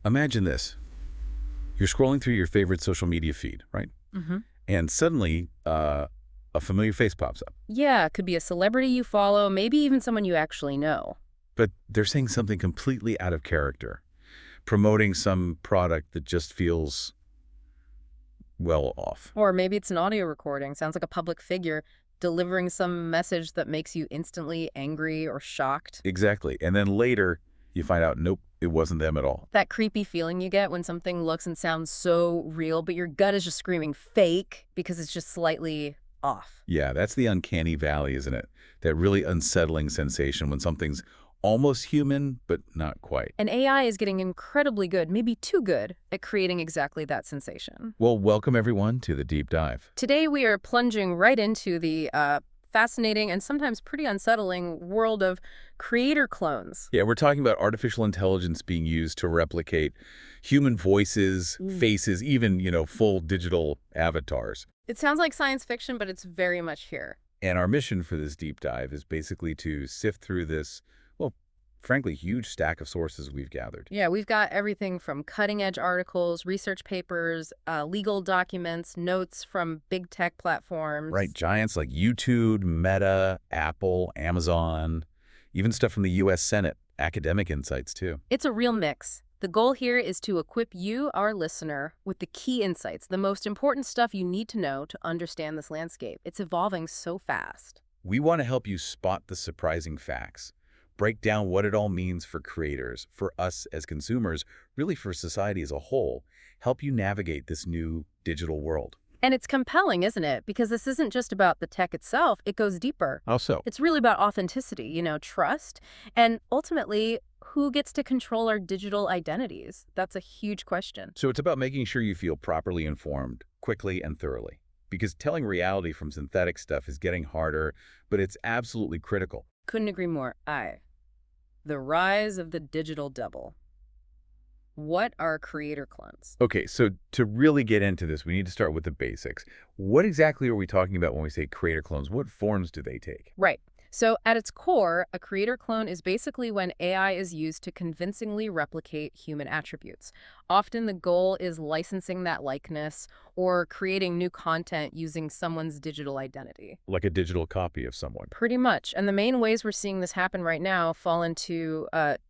Imagine this. You're scrolling through your favorite social media feed, right? hmm And suddenly, a familiar face pops up. Yeah, it could be a celebrity you follow, maybe even someone you actually know. But they're saying something completely out of character, promoting some product that just feels, well, off. Or maybe it's an audio recording. Sounds like a public figure delivering some message that makes you instantly angry or shocked. Exactly. And then later, you find out, nope, it wasn't them at all. That creepy feeling you get when something looks and sounds so real, but your gut is just screaming fake because it's just slightly off. Yeah, that's the uncanny valley, isn't it? That really unsettling sensation when something's almost human, but not quite. And AI is getting incredibly good, maybe too good, at creating exactly that sensation. Well, welcome everyone to the Deep Dive. Today, we are plunging right into the fascinating and sometimes pretty unsettling world of creator clones. Yeah, we're talking about artificial intelligence being used to replicate human voices, faces, even, full digital avatars. It sounds like science fiction, but it's very much here. And our mission for this deep dive is basically to sift through this, well, frankly, huge stack of sources we've gathered. Yeah, we've got everything from cutting-edge articles, research papers, legal documents, notes from big tech platforms. Right, giants like YouTube, Meta, Apple, Amazon, even stuff from the U.S. Senate, academic insights too. It's a real mix. The goal here is to equip you, our listener, with the key insights, the most important stuff you need to know to understand this landscape. It's evolving so fast. We want to help you spot the surprising facts, break down what it all means for creators, for us as consumers, really for society as a whole, help you navigate this new digital world. And it's compelling, isn't it? Because this isn't just about the tech itself, it goes deeper. How so? It's really about authenticity, trust, and ultimately, who gets to control our digital identities? That's a huge question. So it's about making sure you feel properly informed, quickly and thoroughly. Because telling reality from synthetic stuff is getting harder, but it's absolutely critical. Couldn't agree more. The rise of the digital double. What are creator clones? Okay, so to really get into this, we need to start with the basics. What exactly are we talking about when we say creator clones? What forms do they take? Right. So at its core, a creator clone is basically when AI is used to convincingly replicate human attributes. Often the goal is licensing that likeness or creating new content using someone's digital identity. Like a digital copy of someone. Pretty much. And the main ways we're seeing this happen right now fall into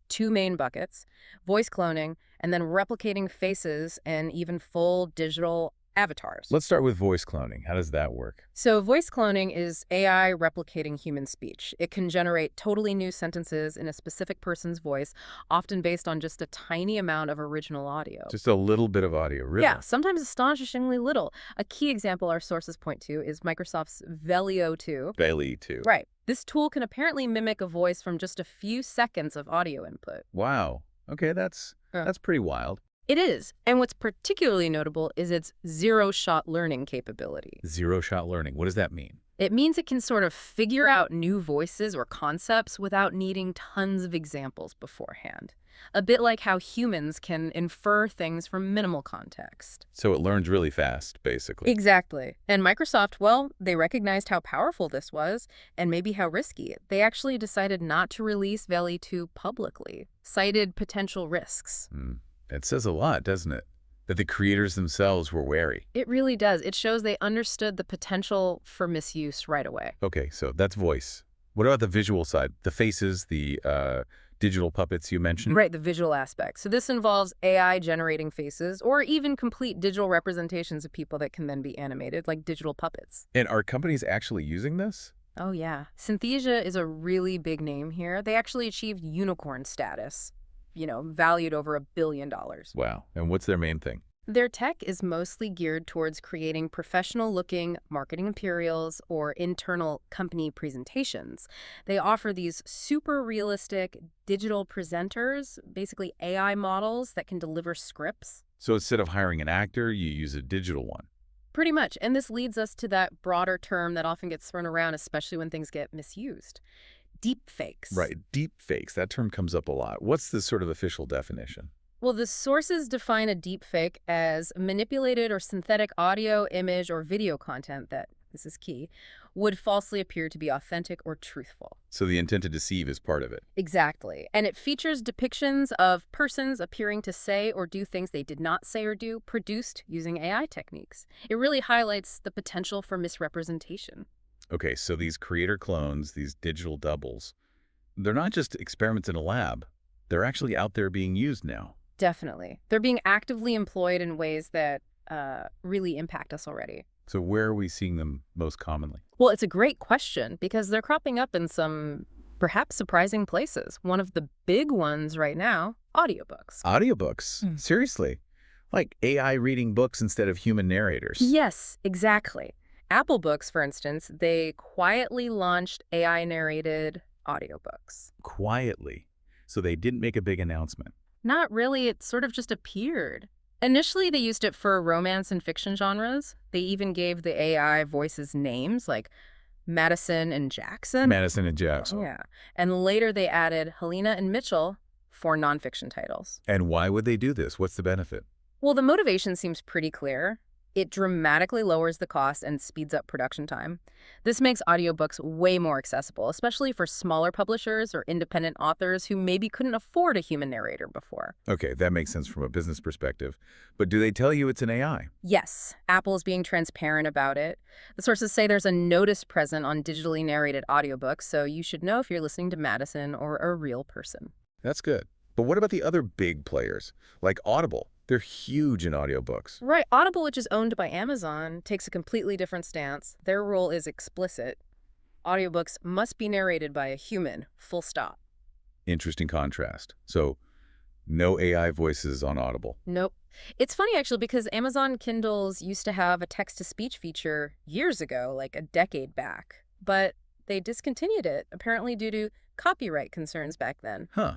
two main buckets: voice cloning and then replicating faces and even full digital avatars. Let's start with voice cloning. How does that work? So voice cloning is AI replicating human speech. It can generate totally new sentences in a specific person's voice, often based on just a tiny amount of original audio. Just a little bit of audio, really? Yeah, sometimes astonishingly little. A key example our sources point to is Microsoft's Velio 2. Belly, too. Right. This tool can apparently mimic a voice from just a few seconds of audio input. Wow. Okay, that's pretty wild. It is. And what's particularly notable is its zero-shot learning capability. Zero-shot learning. What does that mean? It means it can sort of figure out new voices or concepts without needing tons of examples beforehand. A bit like how humans can infer things from minimal context. So it learns really fast, basically. Exactly. And Microsoft, well, they recognized how powerful this was and maybe how risky. They actually decided not to release Veli 2 publicly, cited potential risks. It says a lot, doesn't it? That the creators themselves were wary. It really does. It shows they understood the potential for misuse right away. Okay, so that's voice. What about the visual side? The faces, the digital puppets you mentioned? Right, the visual aspect. So this involves AI generating faces or even complete digital representations of people that can then be animated, like digital puppets. And are companies actually using this? Oh, yeah. Synthesia is a really big name here. They actually achieved unicorn status, valued over $1 billion. Wow. And what's their main thing? Their tech is mostly geared towards creating professional-looking marketing materials or internal company presentations. They offer these super realistic digital presenters, basically AI models that can deliver scripts. So instead of hiring an actor, you use a digital one. Pretty much. And this leads us to that broader term that often gets thrown around, especially when things get misused: deep fakes. Right, deep fakes. That term comes up a lot. What's the sort of official definition? Well, the sources define a deepfake as manipulated or synthetic audio, image, or video content that, this is key, would falsely appear to be authentic or truthful. So the intent to deceive is part of it. Exactly. And it features depictions of persons appearing to say or do things they did not say or do, produced using AI techniques. It really highlights the potential for misrepresentation. Okay, so these creator clones, these digital doubles, they're not just experiments in a lab. They're actually out there being used now. Definitely. They're being actively employed in ways that really impact us already. So where are we seeing them most commonly? Well, it's a great question because they're cropping up in some perhaps surprising places. One of the big ones right now, audiobooks. Audiobooks? Seriously? Like AI reading books instead of human narrators? Yes, exactly. Apple Books, for instance, they quietly launched AI-narrated audiobooks. Quietly. So they didn't make a big announcement. Not really, it sort of just appeared. Initially, they used it for romance and fiction genres. They even gave the AI voices names like Madison and Jackson. Madison and Jackson. Yeah. And later they added Helena and Mitchell for nonfiction titles. And why would they do this? What's the benefit? Well, the motivation seems pretty clear. It dramatically lowers the cost and speeds up production time. This makes audiobooks way more accessible, especially for smaller publishers or independent authors who maybe couldn't afford a human narrator before. Okay, that makes sense from a business perspective. But do they tell you it's an AI? Yes, Apple is being transparent about it. The sources say there's a notice present on digitally narrated audiobooks, so you should know if you're listening to Madison or a real person. That's good. But what about the other big players, like Audible? They're huge in audiobooks. Right. Audible, which is owned by Amazon, takes a completely different stance. Their rule is explicit. Audiobooks must be narrated by a human, full stop. Interesting contrast. So, no AI voices on Audible. Nope. It's funny, actually, because Amazon Kindles used to have a text-to-speech feature years ago, like a decade back. But they discontinued it, apparently due to copyright concerns back then. Huh.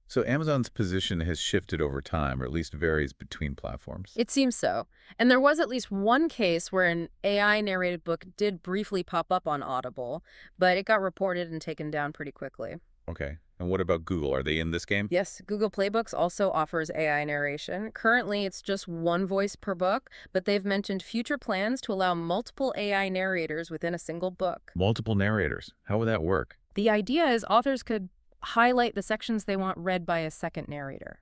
So Amazon's position has shifted over time, or at least varies between platforms. It seems so. And there was at least one case where an AI-narrated book did briefly pop up on Audible, but it got reported and taken down pretty quickly. Okay. And what about Google? Are they in this game? Yes, Google Playbooks also offers AI narration. Currently, it's just one voice per book, but they've mentioned future plans to allow multiple AI narrators within a single book. Multiple narrators. How would that work? The idea is authors could highlight the sections they want read by a second narrator.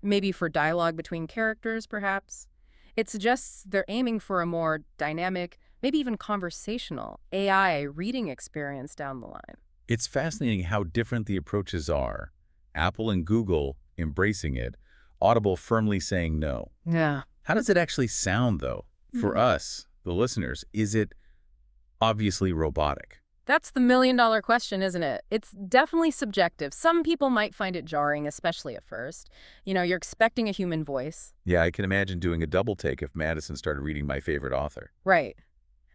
Maybe for dialogue between characters, perhaps. It suggests they're aiming for a more dynamic, maybe even conversational, AI reading experience down the line. It's fascinating how different the approaches are. Apple and Google embracing it, Audible firmly saying no. Yeah. How does it actually sound, though? For us, the listeners, is it obviously robotic? That's the million-dollar question, isn't it? It's definitely subjective. Some people might find it jarring, especially at first. You know, you're expecting a human voice. Yeah, I can imagine doing a double take if Madison started reading my favorite author. Right.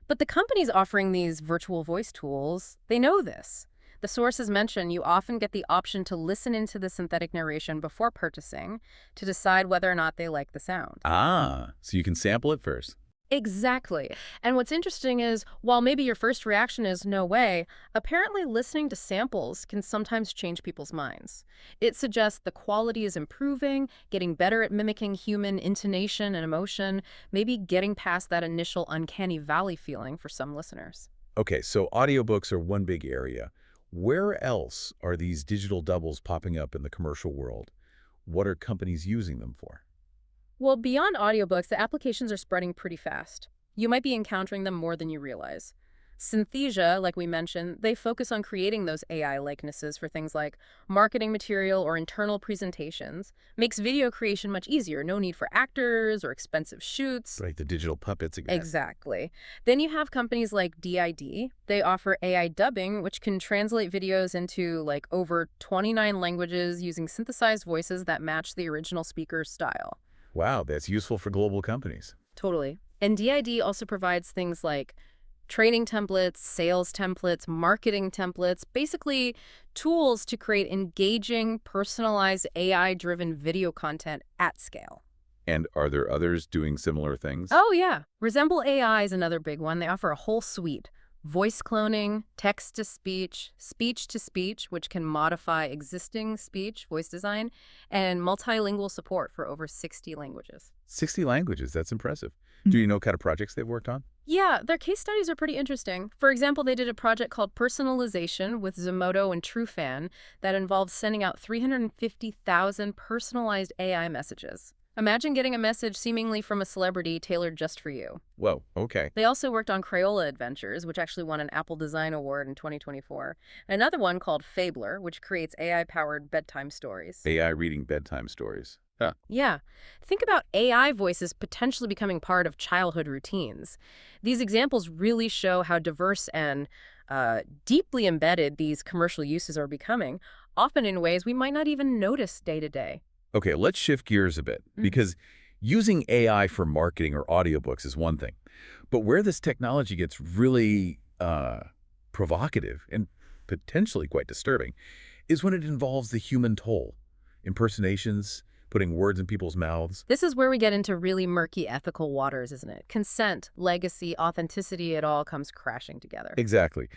But the companies offering these virtual voice tools, they know this. The sources mention you often get the option to listen into the synthetic narration before purchasing to decide whether or not they like the sound. Ah, so you can sample it first. Exactly. And what's interesting is, while maybe your first reaction is no way, apparently listening to samples can sometimes change people's minds. It suggests the quality is improving, getting better at mimicking human intonation and emotion, maybe getting past that initial uncanny valley feeling for some listeners. Okay, so audiobooks are one big area. Where else are these digital doubles popping up in the commercial world? What are companies using them for? Well, beyond audiobooks, the applications are spreading pretty fast. You might be encountering them more than you realize. Synthesia, like we mentioned, they focus on creating those AI likenesses for things like marketing material or internal presentations. Makes video creation much easier. No need for actors or expensive shoots. Right, the digital puppets again. Exactly. Then you have companies like DID. They offer AI dubbing, which can translate videos into like over 29 languages using synthesized voices that match the original speaker's style. Wow, that's useful for global companies. Totally. And DID also provides things like training templates, sales templates, marketing templates, basically tools to create engaging, personalized, AI-driven video content at scale. And are there others doing similar things? Oh, yeah. Resemble AI is another big one. They offer a whole suite. voice cloning, text-to-speech, speech-to-speech, which can modify existing speech, voice design, and multilingual support for over 60 languages. 60 languages, that's impressive. Do you know what kind of projects they've worked on? Yeah, their case studies are pretty interesting. For example, they did a project called Personalization with Zomoto and TrueFan that involved sending out 350,000 personalized AI messages. Imagine getting a message seemingly from a celebrity tailored just for you. Whoa, okay. They also worked on Crayola Adventures, which actually won an Apple Design Award in 2024. Another one called Fabler, which creates AI-powered bedtime stories. AI reading bedtime stories. Huh. Yeah. Think about AI voices potentially becoming part of childhood routines. These examples really show how diverse and deeply embedded these commercial uses are becoming, often in ways we might not even notice day to day. Okay, let's shift gears a bit, because using AI for marketing or audiobooks is one thing. But where this technology gets really provocative and potentially quite disturbing is when it involves the human toll. Impersonations, putting words in people's mouths. This is where we get into really murky ethical waters, isn't it? Consent, legacy, authenticity, it all comes crashing together. Exactly.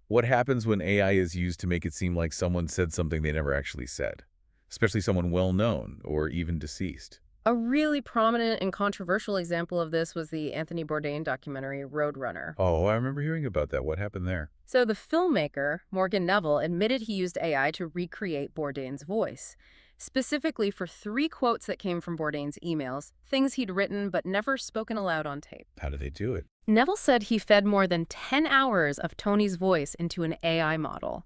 What happens when AI is used to make it seem like someone said something they never actually said, especially someone well-known or even deceased? A really prominent and controversial example of this was the Anthony Bourdain documentary Roadrunner. Oh, I remember hearing about that. What happened there? So the filmmaker, Morgan Neville, admitted he used AI to recreate Bourdain's voice, specifically for 3 quotes that came from Bourdain's emails, things he'd written but never spoken aloud on tape. How did they do it? Neville said he fed more than 10 hours of Tony's voice into an AI model.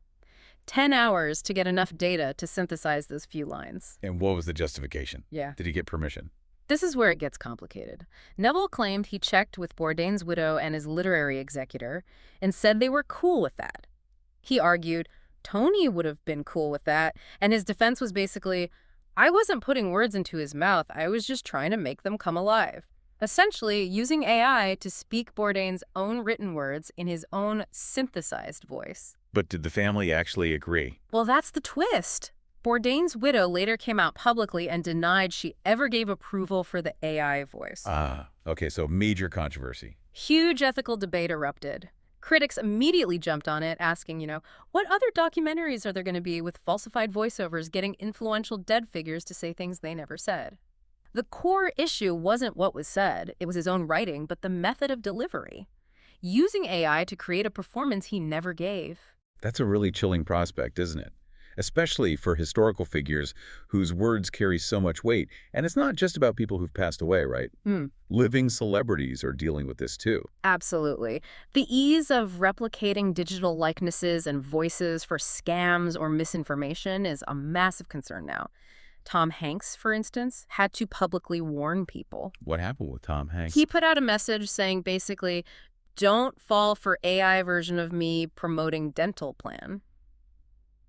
10 hours to get enough data to synthesize those few lines. And what was the justification? Yeah. Did he get permission? This is where it gets complicated. Neville claimed he checked with Bourdain's widow and his literary executor and said they were cool with that. He argued Tony would have been cool with that, and his defense was basically, I wasn't putting words into his mouth, I was just trying to make them come alive. Essentially, using AI to speak Bourdain's own written words in his own synthesized voice. But did the family actually agree? Well, that's the twist. Bourdain's widow later came out publicly and denied she ever gave approval for the AI voice. Ah, okay, so major controversy. Huge ethical debate erupted. Critics immediately jumped on it, asking, what other documentaries are there going to be with falsified voiceovers getting influential dead figures to say things they never said? The core issue wasn't what was said, it was his own writing, but the method of delivery. Using AI to create a performance he never gave. That's a really chilling prospect, isn't it? Especially for historical figures whose words carry so much weight. And it's not just about people who've passed away, right? Living celebrities are dealing with this too. Absolutely. The ease of replicating digital likenesses and voices for scams or misinformation is a massive concern now. Tom Hanks, for instance, had to publicly warn people. What happened with Tom Hanks? He put out a message saying basically, don't fall for AI version of me promoting dental plan.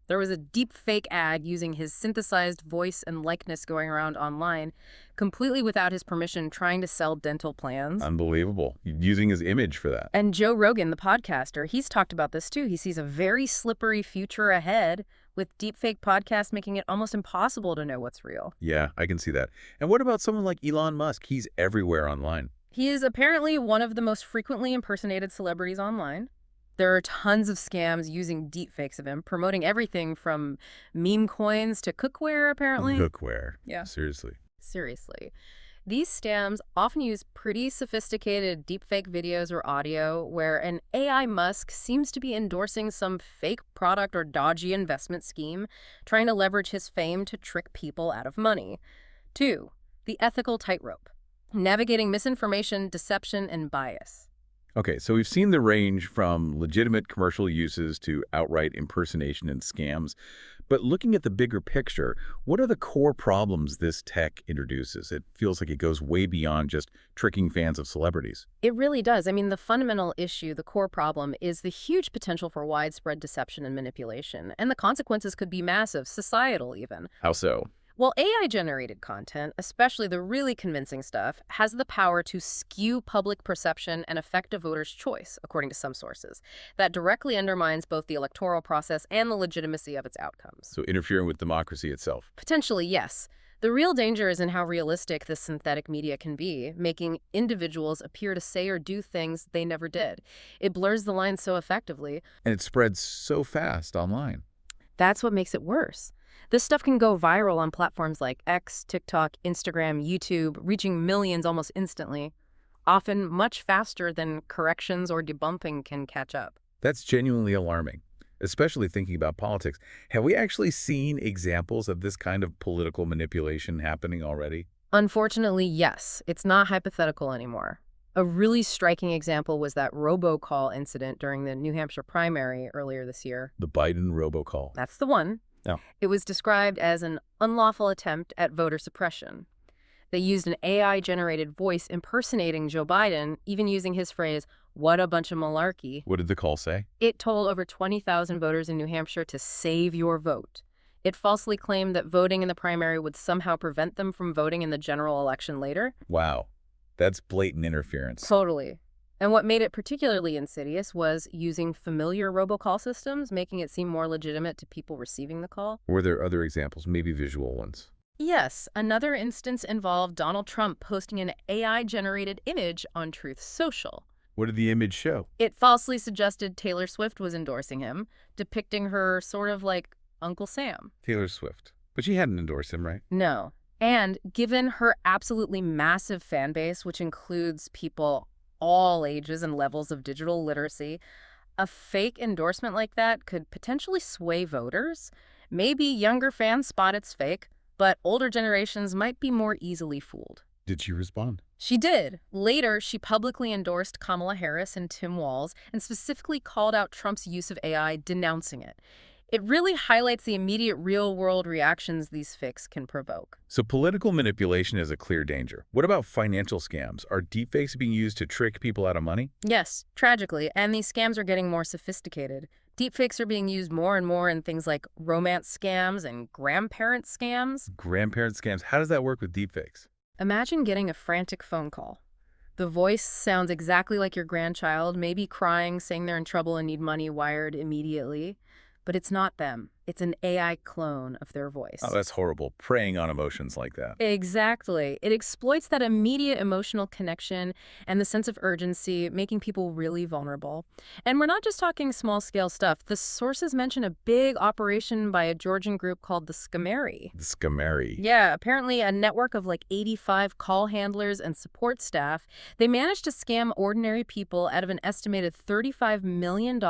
There was a deep fake ad using his synthesized voice and likeness going around online, completely without his permission, trying to sell dental plans. Unbelievable. Using his image for that. And Joe Rogan, the podcaster, he's talked about this too. He sees a very slippery future ahead with deepfake podcasts making it almost impossible to know what's real. Yeah, I can see that. And what about someone like Elon Musk? He's everywhere online. He is apparently one of the most frequently impersonated celebrities online. There are tons of scams using deepfakes of him, promoting everything from meme coins to cookware, apparently. Cookware. Yeah. Seriously. Seriously. These scams often use pretty sophisticated deepfake videos or audio where an AI Musk seems to be endorsing some fake product or dodgy investment scheme, trying to leverage his fame to trick people out of money. 2, the ethical tightrope, navigating misinformation, deception, and bias. Okay, so we've seen the range from legitimate commercial uses to outright impersonation and scams. But looking at the bigger picture, what are the core problems this tech introduces? It feels like it goes way beyond just tricking fans of celebrities. It really does. I mean, the fundamental issue, the core problem, is the huge potential for widespread deception and manipulation. And the consequences could be massive, societal even. How so? Well, AI-generated content, especially the really convincing stuff, has the power to skew public perception and affect a voter's choice, according to some sources. That directly undermines both the electoral process and the legitimacy of its outcomes. So interfering with democracy itself. Potentially, yes. The real danger is in how realistic this synthetic media can be, making individuals appear to say or do things they never did. It blurs the lines so effectively. And it spreads so fast online. That's what makes it worse. This stuff can go viral on platforms like X, TikTok, Instagram, YouTube, reaching millions almost instantly, often much faster than corrections or debunking can catch up. That's genuinely alarming, especially thinking about politics. Have we actually seen examples of this kind of political manipulation happening already? Unfortunately, yes, it's not hypothetical anymore. A really striking example was that robocall incident during the New Hampshire primary earlier this year. The Biden robocall. That's the one. Yeah. It was described as an unlawful attempt at voter suppression. They used an AI-generated voice impersonating Joe Biden, even using his phrase, "What a bunch of malarkey." What did the call say? It told over 20,000 voters in New Hampshire to save your vote. It falsely claimed that voting in the primary would somehow prevent them from voting in the general election later. Wow. That's blatant interference. Totally. And what made it particularly insidious was using familiar robocall systems, making it seem more legitimate to people receiving the call. Were there other examples, maybe visual ones? Yes, another instance involved Donald Trump posting an AI-generated image on Truth Social. What did the image show? It falsely suggested Taylor Swift was endorsing him, depicting her sort of like Uncle Sam. Taylor Swift. But she hadn't endorsed him, right? No. And given her absolutely massive fan base, which includes people all ages and levels of digital literacy, a fake endorsement like that could potentially sway voters. Maybe younger fans spot it's fake, but older generations might be more easily fooled. Did she respond? She did. Later, she publicly endorsed Kamala Harris and Tim Walz and specifically called out Trump's use of AI, denouncing it. It really highlights the immediate real-world reactions these fakes can provoke. So political manipulation is a clear danger. What about financial scams? Are deepfakes being used to trick people out of money? Yes, tragically, and these scams are getting more sophisticated. Deepfakes are being used more and more in things like romance scams and grandparent scams. Grandparent scams. How does that work with deepfakes? Imagine getting a frantic phone call. The voice sounds exactly like your grandchild, maybe crying, saying they're in trouble and need money wired immediately. But it's not them. It's an AI clone of their voice. Oh, that's horrible. Preying on emotions like that. Exactly. It exploits that immediate emotional connection and the sense of urgency, making people really vulnerable. And we're not just talking small-scale stuff. The sources mention a big operation by a Georgian group called the Scameri. The Scameri. Yeah, apparently a network of like 85 call handlers and support staff. They managed to scam ordinary people out of an estimated $35 million,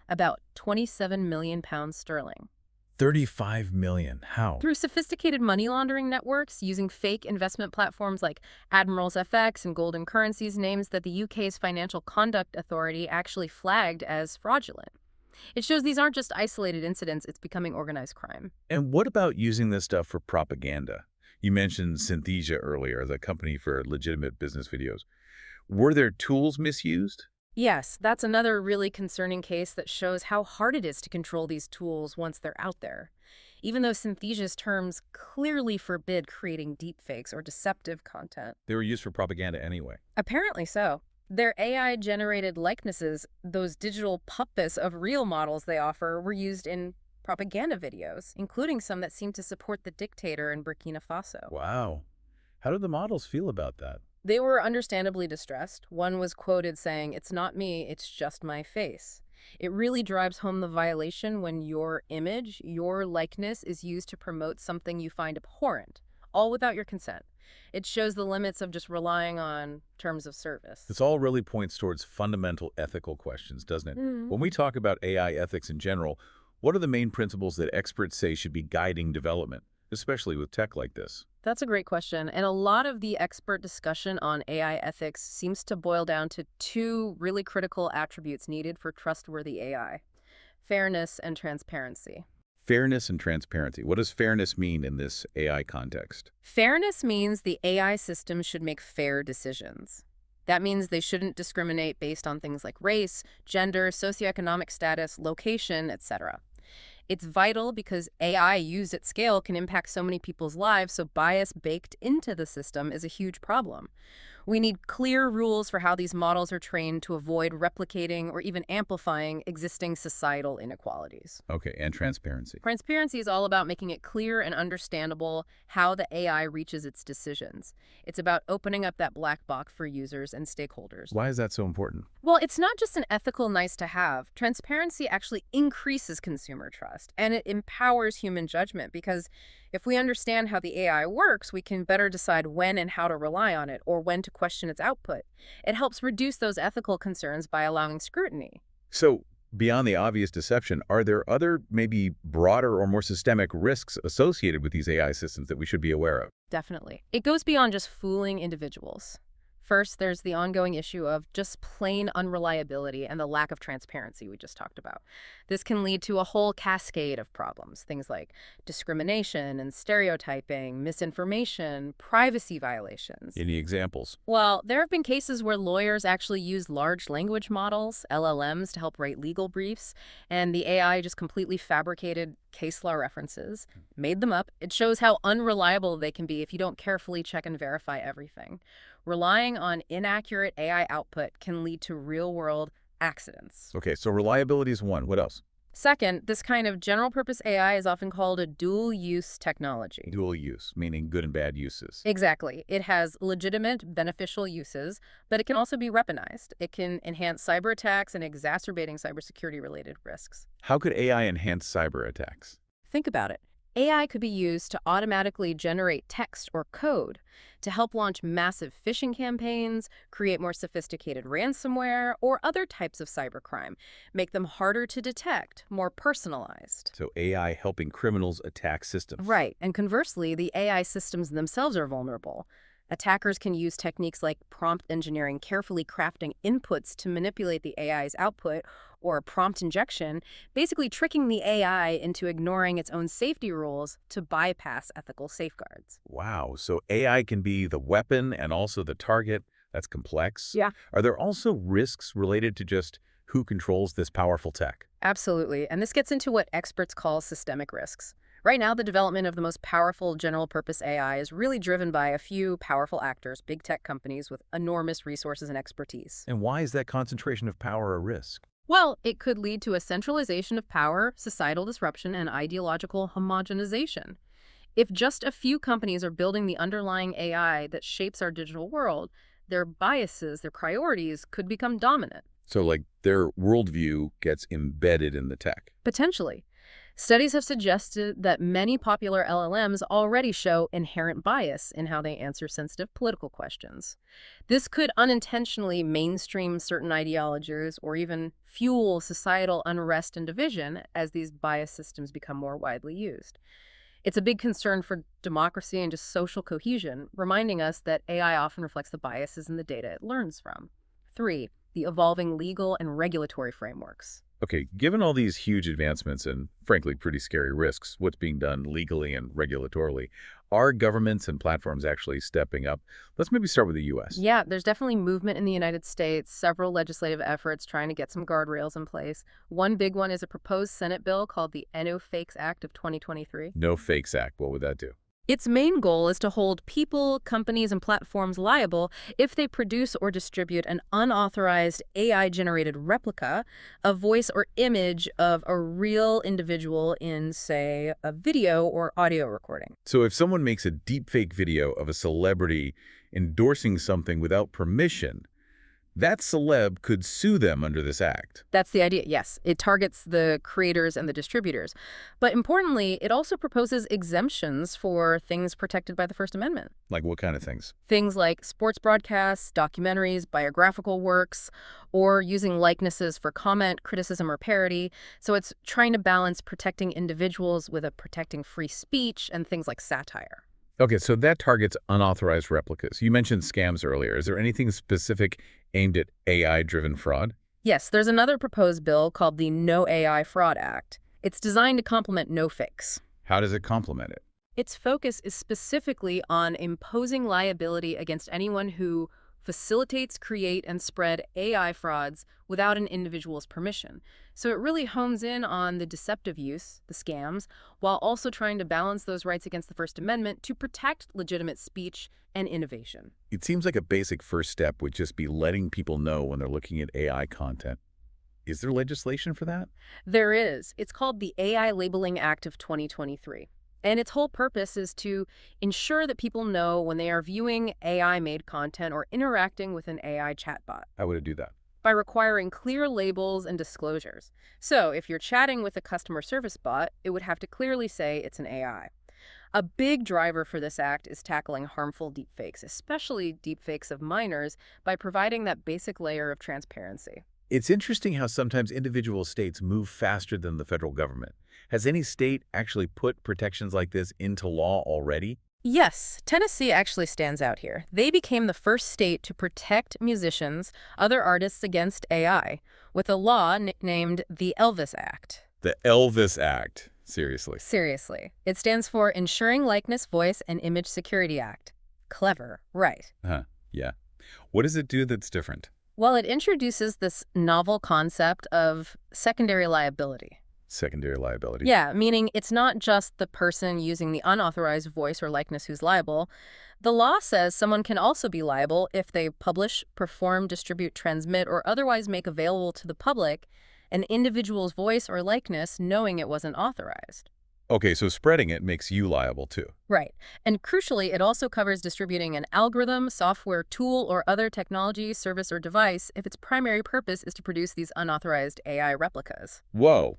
about 27 million pounds sterling. 35 million. How? Through sophisticated money laundering networks using fake investment platforms like Admirals FX and Golden Currencies, names that the UK's Financial Conduct Authority actually flagged as fraudulent. It shows these aren't just isolated incidents, it's becoming organized crime. And what about using this stuff for propaganda? You mentioned Synthesia earlier, the company for legitimate business videos. Were their tools misused? Yes, that's another really concerning case that shows how hard it is to control these tools once they're out there. Even though Synthesia's terms clearly forbid creating deepfakes or deceptive content. They were used for propaganda anyway. Apparently so. Their AI-generated likenesses, those digital puppets of real models they offer, were used in propaganda videos, including some that seem to support the dictator in Burkina Faso. Wow. How did the models feel about that? They were understandably distressed. One was quoted saying, "It's not me, it's just my face." It really drives home the violation when your image, your likeness, is used to promote something you find abhorrent, all without your consent. It shows the limits of just relying on terms of service. This all really points towards fundamental ethical questions, doesn't it? When we talk about AI ethics in general, what are the main principles that experts say should be guiding development, especially with tech like this? That's a great question. And a lot of the expert discussion on AI ethics seems to boil down to two really critical attributes needed for trustworthy AI: fairness and transparency. Fairness and transparency. What does fairness mean in this AI context? Fairness means the AI system should make fair decisions. That means they shouldn't discriminate based on things like race, gender, socioeconomic status, location, etc. It's vital because AI used at scale can impact so many people's lives, so bias baked into the system is a huge problem. We need clear rules for how these models are trained to avoid replicating or even amplifying existing societal inequalities. Okay, and transparency. Transparency is all about making it clear and understandable how the AI reaches its decisions. It's about opening up that black box for users and stakeholders. Why is that so important? Well, it's not just an ethical nice to have. Transparency actually increases consumer trust and it empowers human judgment because if we understand how the AI works, we can better decide when and how to rely on it or when to question its output. It helps reduce those ethical concerns by allowing scrutiny. So, beyond the obvious deception, are there other, maybe broader or more systemic risks associated with these AI systems that we should be aware of? Definitely. It goes beyond just fooling individuals. First, there's the ongoing issue of just plain unreliability and the lack of transparency we just talked about. This can lead to a whole cascade of problems, things like discrimination and stereotyping, misinformation, privacy violations. Any examples? Well, there have been cases where lawyers actually use large language models, LLMs, to help write legal briefs, and the AI just completely fabricated case law references, made them up. It shows how unreliable they can be if you don't carefully check and verify everything. Relying on inaccurate AI output can lead to real-world accidents. Okay, so reliability is one. What else? Second, this kind of general-purpose AI is often called a dual-use technology. Dual use, meaning good and bad uses. Exactly. It has legitimate, beneficial uses, but it can also be weaponized. It can enhance cyber attacks and exacerbating cybersecurity-related risks. How could AI enhance cyber attacks? Think about it. AI could be used to automatically generate text or code to help launch massive phishing campaigns, create more sophisticated ransomware, or other types of cybercrime, make them harder to detect, more personalized. So AI helping criminals attack systems. Right, and conversely, the AI systems themselves are vulnerable. Attackers can use techniques like prompt engineering, carefully crafting inputs to manipulate the AI's output, or prompt injection, basically tricking the AI into ignoring its own safety rules to bypass ethical safeguards. Wow, so AI can be the weapon and also the target. That's complex. Yeah. Are there also risks related to just who controls this powerful tech? Absolutely, and this gets into what experts call systemic risks. Right now, the development of the most powerful general-purpose AI is really driven by a few powerful actors, big tech companies with enormous resources and expertise. And why is that concentration of power a risk? Well, it could lead to a centralization of power, societal disruption, and ideological homogenization. If just a few companies are building the underlying AI that shapes our digital world, their biases, their priorities could become dominant. So like their worldview gets embedded in the tech. Potentially. Studies have suggested that many popular LLMs already show inherent bias in how they answer sensitive political questions. This could unintentionally mainstream certain ideologies or even fuel societal unrest and division as these bias systems become more widely used. It's a big concern for democracy and just social cohesion, reminding us that AI often reflects the biases in the data it learns from. 3, the evolving legal and regulatory frameworks. Okay, given all these huge advancements and, frankly, pretty scary risks, what's being done legally and regulatorily, are governments and platforms actually stepping up? Let's maybe start with the U.S. Yeah, there's definitely movement in the United States, several legislative efforts trying to get some guardrails in place. One big one is a proposed Senate bill called the No Fakes Act of 2023. No Fakes Act. What would that do? Its main goal is to hold people, companies, and platforms liable if they produce or distribute an unauthorized AI-generated replica, a voice or image of a real individual in, say, a video or audio recording. So if someone makes a deepfake video of a celebrity endorsing something without permission, that celeb could sue them under this act. That's the idea, yes. It targets the creators and the distributors. But importantly, it also proposes exemptions for things protected by the First Amendment. Like what kind of things? Things like sports broadcasts, documentaries, biographical works, or using likenesses for comment, criticism, or parody. So it's trying to balance protecting individuals with protecting free speech and things like satire. Okay, so that targets unauthorized replicas. You mentioned scams earlier. Is there anything specific aimed at AI-driven fraud? Yes, there's another proposed bill called the No AI Fraud Act. It's designed to complement No Fakes. How does it complement it? Its focus is specifically on imposing liability against anyone who facilitates, create, and spread AI frauds without an individual's permission. So it really hones in on the deceptive use, the scams, while also trying to balance those rights against the First Amendment to protect legitimate speech and innovation. It seems like a basic first step would just be letting people know when they're looking at AI content. Is there legislation for that? There is. It's called the AI Labeling Act of 2023. And its whole purpose is to ensure that people know when they are viewing AI-made content or interacting with an AI chatbot How would it do that? by requiring clear labels and disclosures. So if you're chatting with a customer service bot, it would have to clearly say it's an AI. A big driver for this act is tackling harmful deepfakes, especially deepfakes of minors, by providing that basic layer of transparency. It's interesting how sometimes individual states move faster than the federal government. Has any state actually put protections like this into law already? Yes, Tennessee actually stands out here. They became the first state to protect musicians, other artists against AI, with a law named the Elvis Act. The Elvis Act. Seriously. Seriously. It stands for Ensuring Likeness, Voice, and Image Security Act. Clever, right? Yeah. What does it do that's different? Well, it introduces this novel concept of secondary liability. Secondary liability. Yeah, meaning it's not just the person using the unauthorized voice or likeness who's liable. The law says someone can also be liable if they publish, perform, distribute, transmit, or otherwise make available to the public an individual's voice or likeness knowing it wasn't authorized. Okay, so spreading it makes you liable too. Right. And crucially, it also covers distributing an algorithm, software, tool, or other technology, service, or device if its primary purpose is to produce these unauthorized AI replicas. Whoa.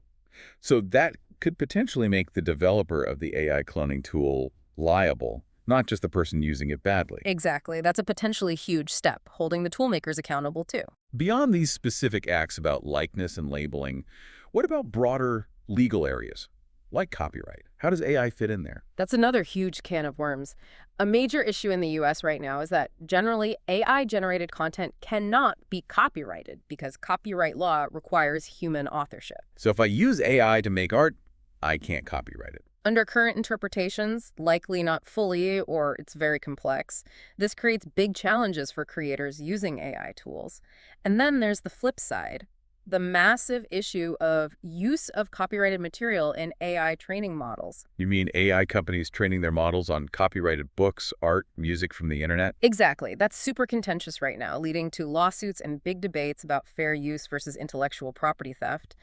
So that could potentially make the developer of the AI cloning tool liable, not just the person using it badly. Exactly. That's a potentially huge step, holding the toolmakers accountable too. Beyond these specific acts about likeness and labeling, what about broader legal areas, like copyright? How does AI fit in there? That's another huge can of worms. A major issue in the US right now is that generally AI-generated content cannot be copyrighted because copyright law requires human authorship. So if I use AI to make art, I can't copyright it. Under current interpretations, likely not fully or it's very complex, this creates big challenges for creators using AI tools. And then there's the flip side. The massive issue of use of copyrighted material in AI training models. You mean AI companies training their models on copyrighted books, art, music from the internet? Exactly. That's super contentious right now, leading to lawsuits and big debates about fair use versus intellectual property theft.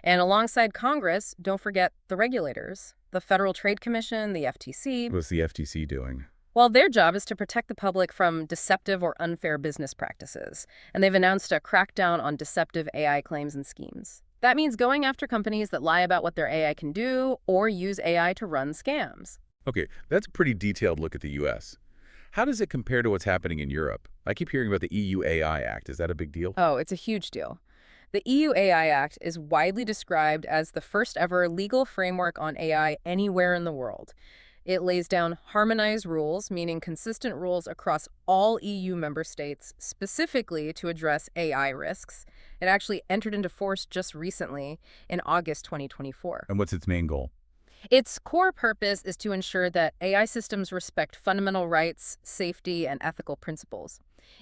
And alongside Congress, don't forget the regulators, the Federal Trade Commission, the FTC. What's the FTC doing? Well, their job is to protect the public from deceptive or unfair business practices, and they've announced a crackdown on deceptive AI claims and schemes. That means going after companies that lie about what their AI can do or use AI to run scams. Okay, that's a pretty detailed look at the U.S. How does it compare to what's happening in Europe? I keep hearing about the EU AI Act. Is that a big deal? Oh, it's a huge deal. The EU AI Act is widely described as the first ever legal framework on AI anywhere in the world. It lays down harmonized rules, meaning consistent rules across all EU member states, specifically to address AI risks. It actually entered into force just recently in August 2024. And what's its main goal? Its core purpose is to ensure that AI systems respect fundamental rights, safety, and ethical principles.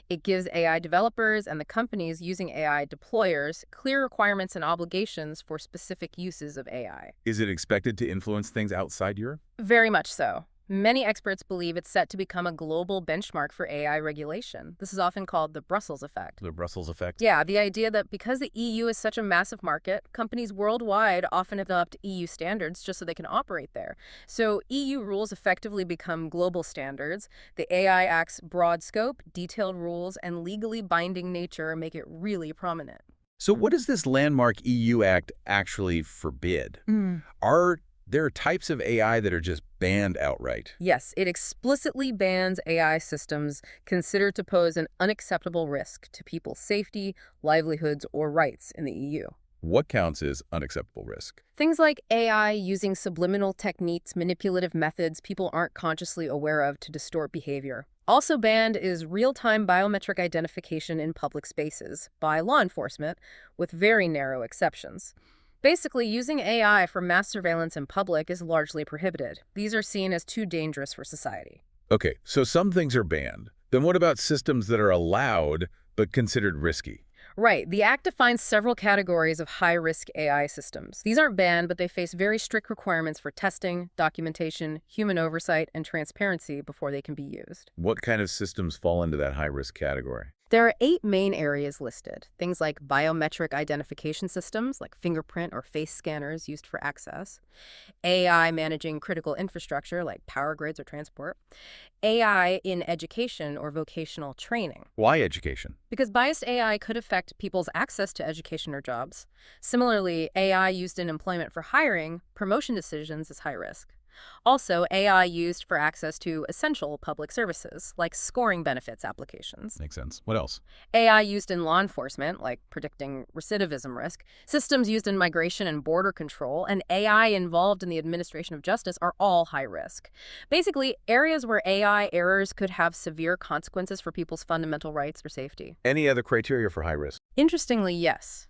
It gives AI developers and the companies using AI deployers clear requirements and obligations for specific uses of AI. Is it expected to influence things outside Europe? Very much so. Many experts believe it's set to become a global benchmark for AI regulation. This is often called the Brussels effect. The Brussels effect? Yeah, the idea that because the EU is such a massive market, companies worldwide often adopt EU standards just so they can operate there. So EU rules effectively become global standards. The AI Act's broad scope, detailed rules, and legally binding nature make it really prominent. So what does this landmark EU Act actually forbid? Are there types of AI that are just banned outright? Yes, it explicitly bans AI systems considered to pose an unacceptable risk to people's safety, livelihoods, or rights in the EU. What counts as unacceptable risk? Things like AI using subliminal techniques, manipulative methods people aren't consciously aware of to distort behavior. Also banned is real-time biometric identification in public spaces by law enforcement, with very narrow exceptions. Basically, using AI for mass surveillance in public is largely prohibited. These are seen as too dangerous for society. Okay, so some things are banned. Then what about systems that are allowed but considered risky? Right. The Act defines several categories of high-risk AI systems. These aren't banned, but they face very strict requirements for testing, documentation, human oversight, and transparency before they can be used. What kind of systems fall into that high-risk category? There are 8 main areas listed. Things like biometric identification systems, like fingerprint or face scanners used for access, AI managing critical infrastructure, like power grids or transport, AI in education or vocational training, Why education? because biased AI could affect people's access to education or jobs. Similarly, AI used in employment for hiring, promotion decisions is high risk. Also, AI used for access to essential public services, like scoring benefits applications. Makes sense. What else? AI used in law enforcement, like predicting recidivism risk, systems used in migration and border control, and AI involved in the administration of justice are all high risk. Basically, areas where AI errors could have severe consequences for people's fundamental rights or safety. Any other criteria for high risk? Interestingly, yes.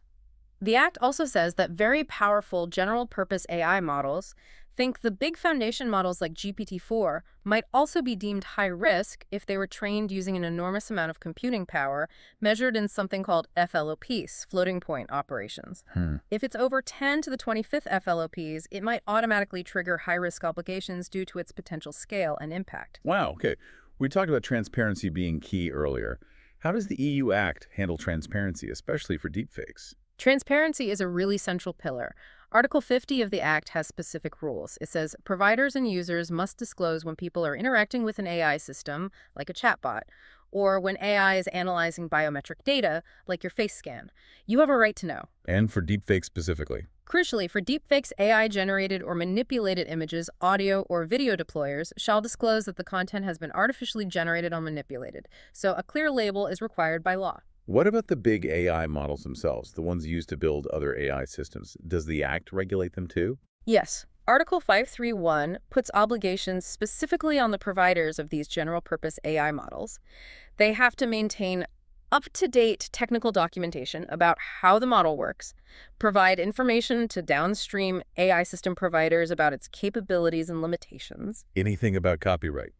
The Act also says that very powerful general-purpose AI models, think the big foundation models like GPT-4, might also be deemed high risk if they were trained using an enormous amount of computing power measured in something called FLOPs, floating point operations. If it's over 10 to the 25th FLOPs, it might automatically trigger high-risk obligations due to its potential scale and impact. Wow, okay. We talked about transparency being key earlier. How does the EU Act handle transparency, especially for deepfakes? Transparency is a really central pillar. Article 50 of the Act has specific rules. It says providers and users must disclose when people are interacting with an AI system, like a chatbot, or when AI is analyzing biometric data, like your face scan. You have a right to know. And for deepfakes specifically? Crucially, for deepfakes, AI-generated or manipulated images, audio, or video deployers shall disclose that the content has been artificially generated or manipulated, so a clear label is required by law. What about the big AI models themselves, the ones used to build other AI systems? Does the Act regulate them too? Yes. Article 531 puts obligations specifically on the providers of these general-purpose AI models. They have to maintain up-to-date technical documentation about how the model works, provide information to downstream AI system providers about its capabilities and limitations. Anything about copyright?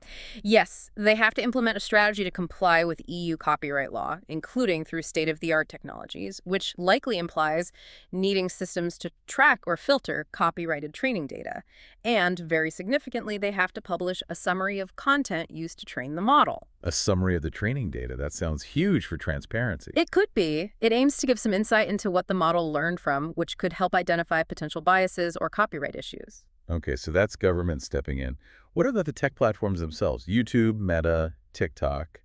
Yes, they have to implement a strategy to comply with EU copyright law, including through state-of-the-art technologies, which likely implies needing systems to track or filter copyrighted training data. And, very significantly, they have to publish a summary of content used to train the model. A summary of the training data. That sounds huge for transparency. It could be. It aims to give some insight into what the model learned from, which could help identify potential biases or copyright issues. Okay, so that's government stepping in. What about the tech platforms themselves? YouTube, Meta, TikTok.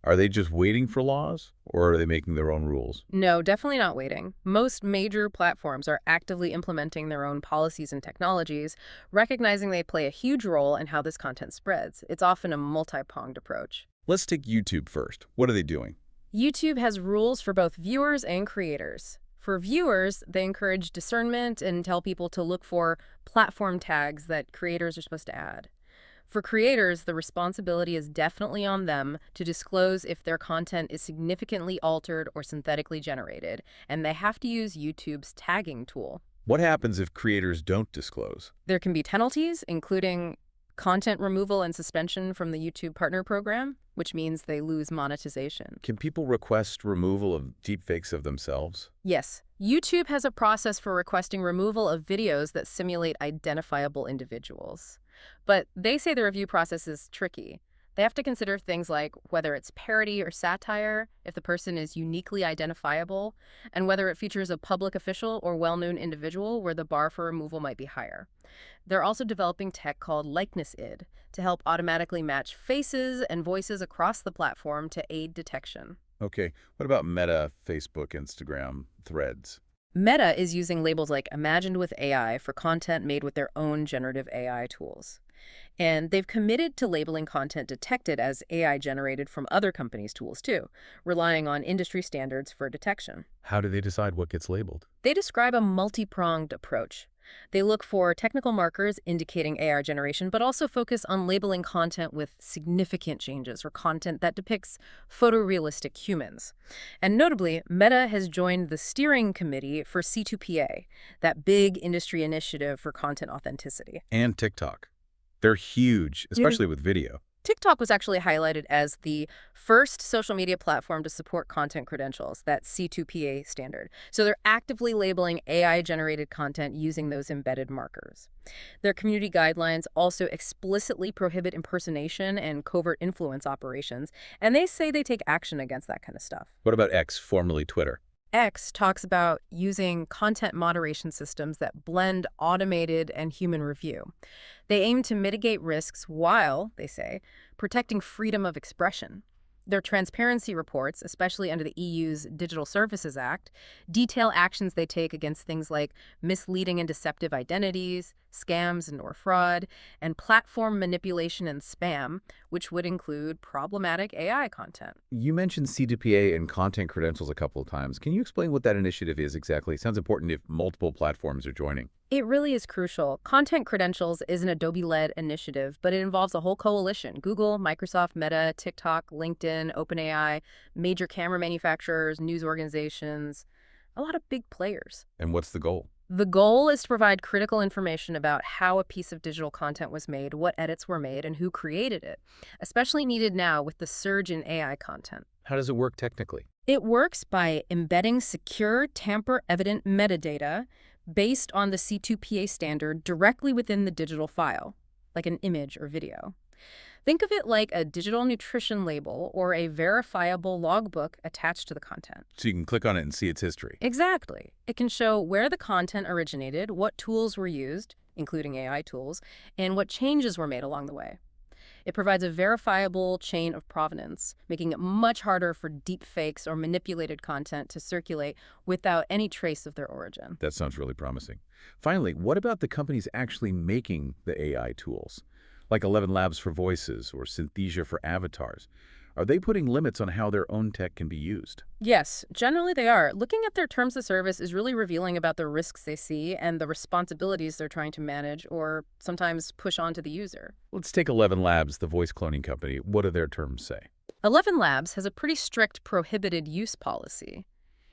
Are they just waiting for laws, or are they making their own rules? No, definitely not waiting. Most major platforms are actively implementing their own policies and technologies, recognizing they play a huge role in how this content spreads. It's often a multi-pronged approach. Let's take YouTube first. What are they doing? YouTube has rules for both viewers and creators. For viewers, they encourage discernment and tell people to look for platform tags that creators are supposed to add. For creators, the responsibility is definitely on them to disclose if their content is significantly altered or synthetically generated, and they have to use YouTube's tagging tool. What happens if creators don't disclose? There can be penalties, including content removal and suspension from the YouTube Partner Program, which means they lose monetization. Can people request removal of deepfakes of themselves? Yes, YouTube has a process for requesting removal of videos that simulate identifiable individuals. But they say the review process is tricky. They have to consider things like whether it's parody or satire, if the person is uniquely identifiable, and whether it features a public official or well-known individual where the bar for removal might be higher. They're also developing tech called LikenesID to help automatically match faces and voices across the platform to aid detection. Okay, what about Meta, Facebook, Instagram, Threads? Meta is using labels like Imagined with AI for content made with their own generative AI tools. And they've committed to labeling content detected as AI-generated from other companies' tools, too, relying on industry standards for detection. How do they decide what gets labeled? They describe a multi-pronged approach. They look for technical markers indicating AI generation, but also focus on labeling content with significant changes or content that depicts photorealistic humans. And notably, Meta has joined the steering committee for C2PA, that big industry initiative for content authenticity. And TikTok. They're huge, especially with video. TikTok was actually highlighted as the first social media platform to support content credentials, that C2PA standard. So they're actively labeling AI-generated content using those embedded markers. Their community guidelines also explicitly prohibit impersonation and covert influence operations, and they say they take action against that kind of stuff. What about X, formerly Twitter? X talks about using content moderation systems that blend automated and human review. They aim to mitigate risks while, they say, protecting freedom of expression. Their transparency reports, especially under the EU's Digital Services Act, detail actions they take against things like misleading and deceptive identities, scams and/or fraud, and platform manipulation and spam, which would include problematic AI content. You mentioned C2PA and content credentials a couple of times. Can you explain what that initiative is exactly? Sounds important if multiple platforms are joining. It really is crucial. Content Credentials is an Adobe-led initiative, but it involves a whole coalition. Google, Microsoft, Meta, TikTok, LinkedIn, OpenAI, major camera manufacturers, news organizations, a lot of big players. And what's the goal? The goal is to provide critical information about how a piece of digital content was made, what edits were made, and who created it, especially needed now with the surge in AI content. How does it work technically? It works by embedding secure, tamper-evident metadata based on the C2PA standard directly within the digital file, like an image or video. Think of it like a digital nutrition label or a verifiable logbook attached to the content. So you can click on it and see its history. Exactly. It can show where the content originated, what tools were used, including AI tools, and what changes were made along the way. It provides a verifiable chain of provenance, making it much harder for deep fakes or manipulated content to circulate without any trace of their origin. That sounds really promising. Finally, what about the companies actually making the AI tools? Like 11 Labs for voices or Synthesia for avatars. Are they putting limits on how their own tech can be used? Yes, generally they are. Looking at their terms of service is really revealing about the risks they see and the responsibilities they're trying to manage or sometimes push onto the user. Let's take 11 Labs, the voice cloning company. What do their terms say? 11 Labs has a pretty strict prohibited use policy.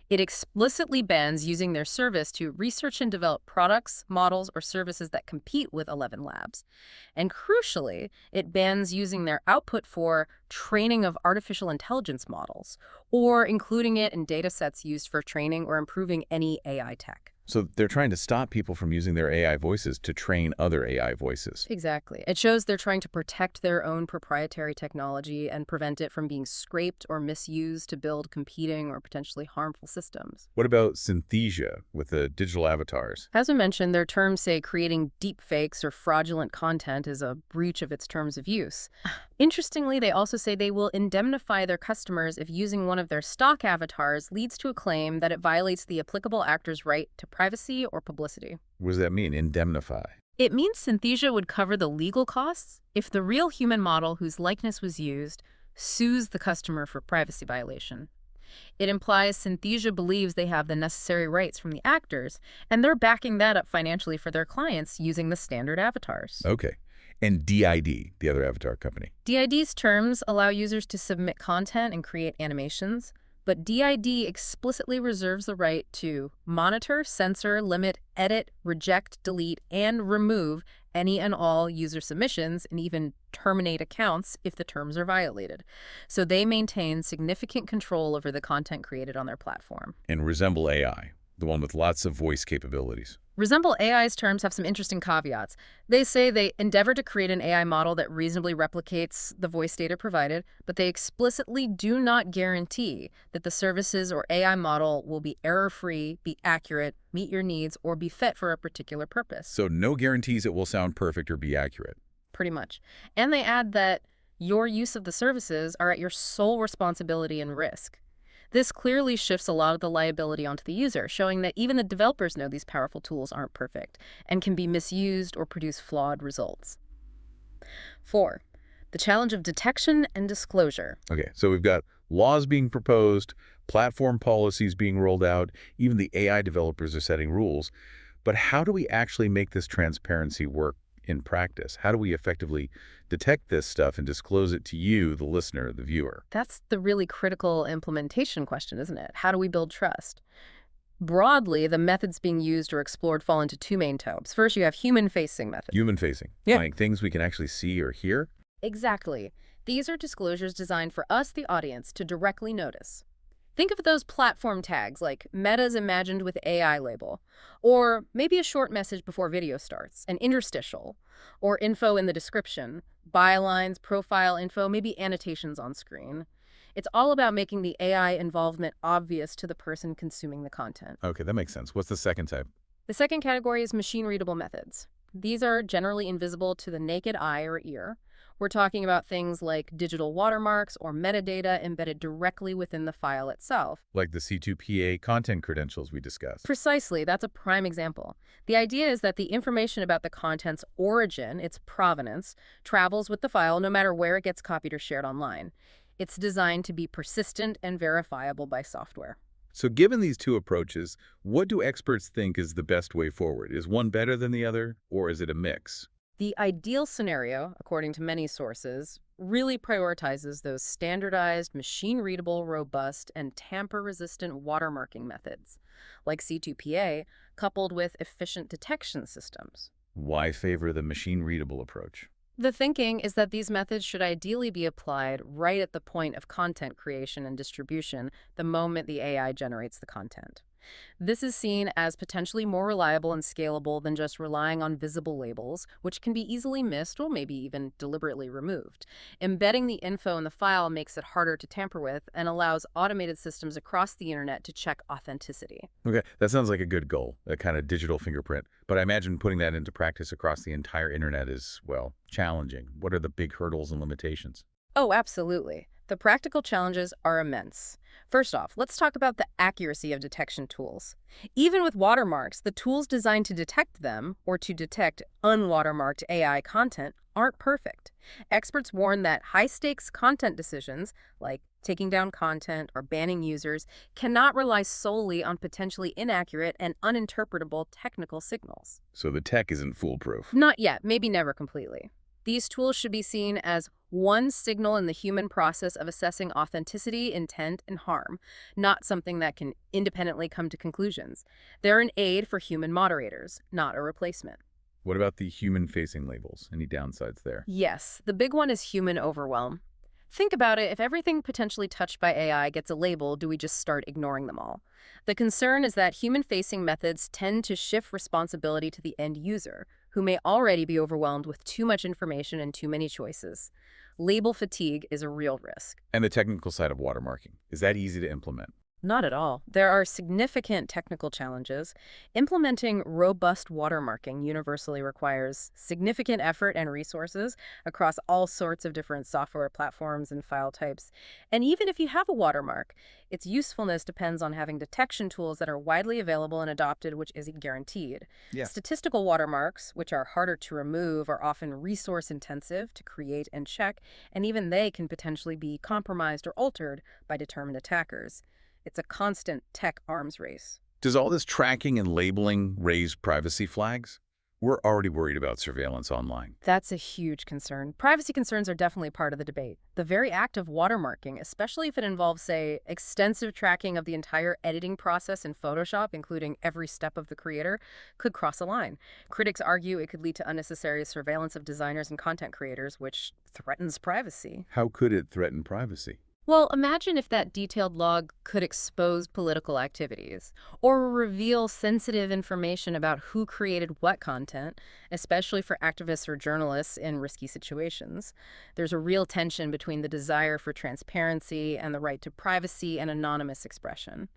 It explicitly bans using their service to research and develop products, models, or services that compete with 11 Labs. And crucially, it bans using their output for training of artificial intelligence models, or including it in data sets used for training or improving any AI tech. So they're trying to stop people from using their AI voices to train other AI voices. Exactly. It shows they're trying to protect their own proprietary technology and prevent it from being scraped or misused to build competing or potentially harmful systems. What about Synthesia with the digital avatars? As I mentioned, their terms say creating deep fakes or fraudulent content is a breach of its terms of use. Interestingly, they also say they will indemnify their customers if using one of their stock avatars leads to a claim that it violates the applicable actor's right to privacy or publicity. What does that mean, indemnify? It means Synthesia would cover the legal costs if the real human model whose likeness was used sues the customer for privacy violation. It implies Synthesia believes they have the necessary rights from the actors, and they're backing that up financially for their clients using the standard avatars. Okay. And DID, the other avatar company. DID's terms allow users to submit content and create animations, but DID explicitly reserves the right to monitor, censor, limit, edit, reject, delete, and remove any and all user submissions and even terminate accounts if the terms are violated. So they maintain significant control over the content created on their platform. And Resemble AI, the one with lots of voice capabilities. Resemble AI's terms have some interesting caveats. They say they endeavor to create an AI model that reasonably replicates the voice data provided, but they explicitly do not guarantee that the services or AI model will be error-free, be accurate, meet your needs, or be fit for a particular purpose. So no guarantees it will sound perfect or be accurate. Pretty much. And they add that your use of the services are at your sole responsibility and risk. This clearly shifts a lot of the liability onto the user, showing that even the developers know these powerful tools aren't perfect and can be misused or produce flawed results. 4. The challenge of detection and disclosure. Okay, so we've got laws being proposed, platform policies being rolled out, even the AI developers are setting rules. But how do we actually make this transparency work in practice? How do we effectively detect this stuff and disclose it to you, the listener, the viewer? That's the really critical implementation question, isn't it? How do we build trust? Broadly, the methods being used or explored fall into two main types. First, you have human-facing methods. Human-facing, Yeah. like things we can actually see or hear? Exactly. These are disclosures designed for us, the audience, to directly notice. Think of those platform tags like Meta's Imagined with AI label, or maybe a short message before video starts, an interstitial, or info in the description, bylines, profile info, maybe annotations on screen. It's all about making the AI involvement obvious to the person consuming the content. Okay, that makes sense. What's the second type? The second category is machine-readable methods. These are generally invisible to the naked eye or ear. We're talking about things like digital watermarks or metadata embedded directly within the file itself. Like the C2PA content credentials we discussed. Precisely, that's a prime example. The idea is that the information about the content's origin, its provenance, travels with the file no matter where it gets copied or shared online. It's designed to be persistent and verifiable by software. So given these two approaches, what do experts think is the best way forward? Is one better than the other, or is it a mix? The ideal scenario, according to many sources, really prioritizes those standardized, machine-readable, robust, and tamper-resistant watermarking methods, like C2PA, coupled with efficient detection systems. Why favor the machine-readable approach? The thinking is that these methods should ideally be applied right at the point of content creation and distribution, the moment the AI generates the content. This is seen as potentially more reliable and scalable than just relying on visible labels, which can be easily missed or maybe even deliberately removed. Embedding the info in the file makes it harder to tamper with and allows automated systems across the internet to check authenticity. Okay, that sounds like a good goal, a kind of digital fingerprint. But I imagine putting that into practice across the entire internet is, well, challenging. What are the big hurdles and limitations? Oh, absolutely. The practical challenges are immense. First off, let's talk about the accuracy of detection tools. Even with watermarks, the tools designed to detect them, or to detect unwatermarked AI content, aren't perfect. Experts warn that high-stakes content decisions, like taking down content or banning users, cannot rely solely on potentially inaccurate and uninterpretable technical signals. So the tech isn't foolproof. Not yet, maybe never completely. These tools should be seen as one signal in the human process of assessing authenticity, intent, and harm, not something that can independently come to conclusions. They're an aid for human moderators, not a replacement. What about the human-facing labels? Any downsides there? Yes, the big one is human overwhelm. Think about it, if everything potentially touched by AI gets a label, do we just start ignoring them all? The concern is that human-facing methods tend to shift responsibility to the end user, who may already be overwhelmed with too much information and too many choices. Label fatigue is a real risk. And the technical side of watermarking. Is that easy to implement? Not at all. There are significant technical challenges. Implementing robust watermarking universally requires significant effort and resources across all sorts of different software platforms and file types. And even if you have a watermark, its usefulness depends on having detection tools that are widely available and adopted, which isn't guaranteed. Yeah. Statistical watermarks, which are harder to remove, are often resource-intensive to create and check, and even they can potentially be compromised or altered by determined attackers. It's a constant tech arms race. Does all this tracking and labeling raise privacy flags? We're already worried about surveillance online. That's a huge concern. Privacy concerns are definitely part of the debate. The very act of watermarking, especially if it involves, say, extensive tracking of the entire editing process in Photoshop, including every step of the creator, could cross a line. Critics argue it could lead to unnecessary surveillance of designers and content creators, which threatens privacy. How could it threaten privacy? Well, imagine if that detailed log could expose political activities or reveal sensitive information about who created what content, especially for activists or journalists in risky situations. There's a real tension between the desire for transparency and the right to privacy and anonymous expression.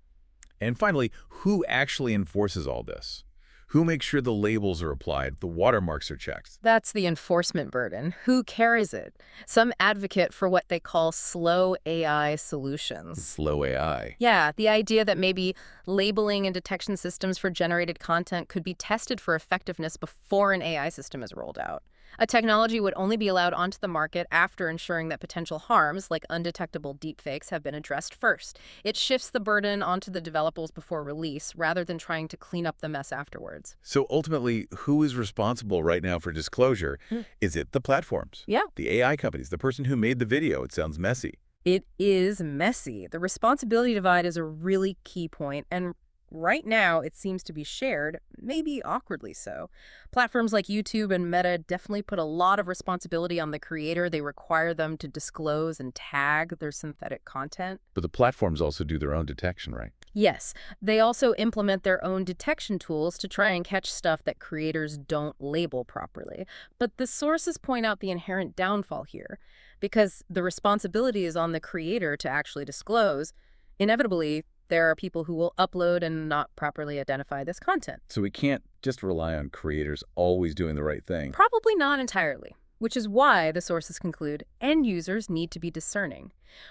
And finally, who actually enforces all this? Who makes sure the labels are applied, the watermarks are checked? That's the enforcement burden. Who carries it? Some advocate for what they call slow AI solutions. Slow AI. Yeah, the idea that maybe labeling and detection systems for generated content could be tested for effectiveness before an AI system is rolled out. A technology would only be allowed onto the market after ensuring that potential harms, like undetectable deepfakes, have been addressed first. It shifts the burden onto the developers before release, rather than trying to clean up the mess afterwards. So ultimately, who is responsible right now for disclosure? Is it the platforms? Yeah. The AI companies, the person who made the video? It sounds messy. It is messy. The responsibility divide is a really key point, and Right now, it seems to be shared, maybe awkwardly so. Platforms like YouTube and Meta definitely put a lot of responsibility on the creator. They require them to disclose and tag their synthetic content. But the platforms also do their own detection, right? Yes, they also implement their own detection tools to try and catch stuff that creators don't label properly. But the sources point out the inherent downfall here. Because the responsibility is on the creator to actually disclose, inevitably, there are people who will upload and not properly identify this content. So we can't just rely on creators always doing the right thing. Probably not entirely, which is why the sources conclude end users need to be discerning.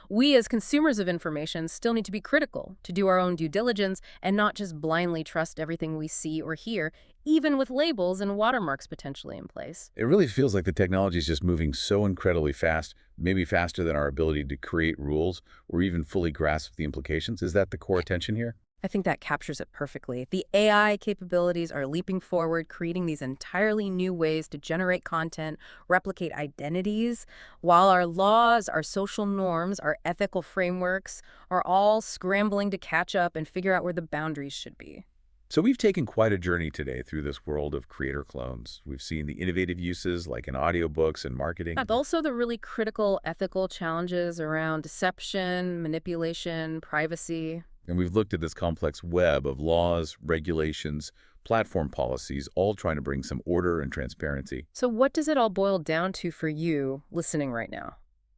We, as consumers of information, still need to be critical, to do our own due diligence, and not just blindly trust everything we see or hear, even with labels and watermarks potentially in place. It really feels like the technology is just moving so incredibly fast, maybe faster than our ability to create rules or even fully grasp the implications. Is that the core attention here? I think that captures it perfectly. The AI capabilities are leaping forward, creating these entirely new ways to generate content, replicate identities, while our laws, our social norms, our ethical frameworks are all scrambling to catch up and figure out where the boundaries should be. So we've taken quite a journey today through this world of creator clones. We've seen the innovative uses like in audiobooks and marketing. But also the really critical ethical challenges around deception, manipulation, privacy. And we've looked at this complex web of laws, regulations, platform policies, all trying to bring some order and transparency. So what does it all boil down to for you listening right now?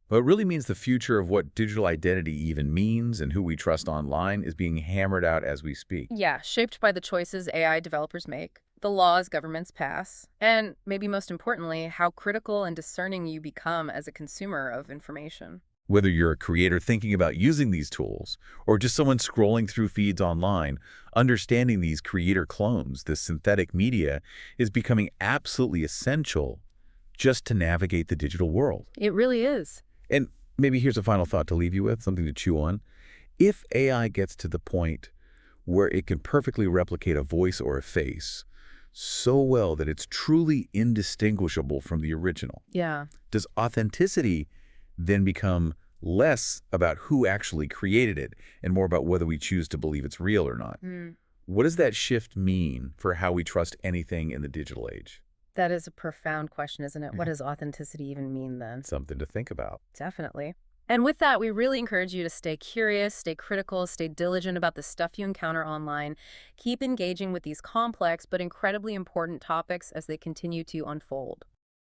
Well, it really means the future of what digital identity even means and who we trust online is being hammered out as we speak. Yeah, shaped by the choices AI developers make, the laws governments pass, and maybe most importantly, how critical and discerning you become as a consumer of information. Whether you're a creator thinking about using these tools or just someone scrolling through feeds online, understanding these creator clones, this synthetic media, is becoming absolutely essential just to navigate the digital world. It really is. And maybe here's a final thought to leave you with, something to chew on. If AI gets to the point where it can perfectly replicate a voice or a face so well that it's truly indistinguishable from the original, Yeah. does authenticity then become less about who actually created it and more about whether we choose to believe it's real or not? Mm. What does that shift mean for how we trust anything in the digital age? That is a profound question, isn't it? What does authenticity even mean then? Something to think about. Definitely. And with that, we really encourage you to stay curious, stay critical, stay diligent about the stuff you encounter online. Keep engaging with these complex but incredibly important topics as they continue to unfold.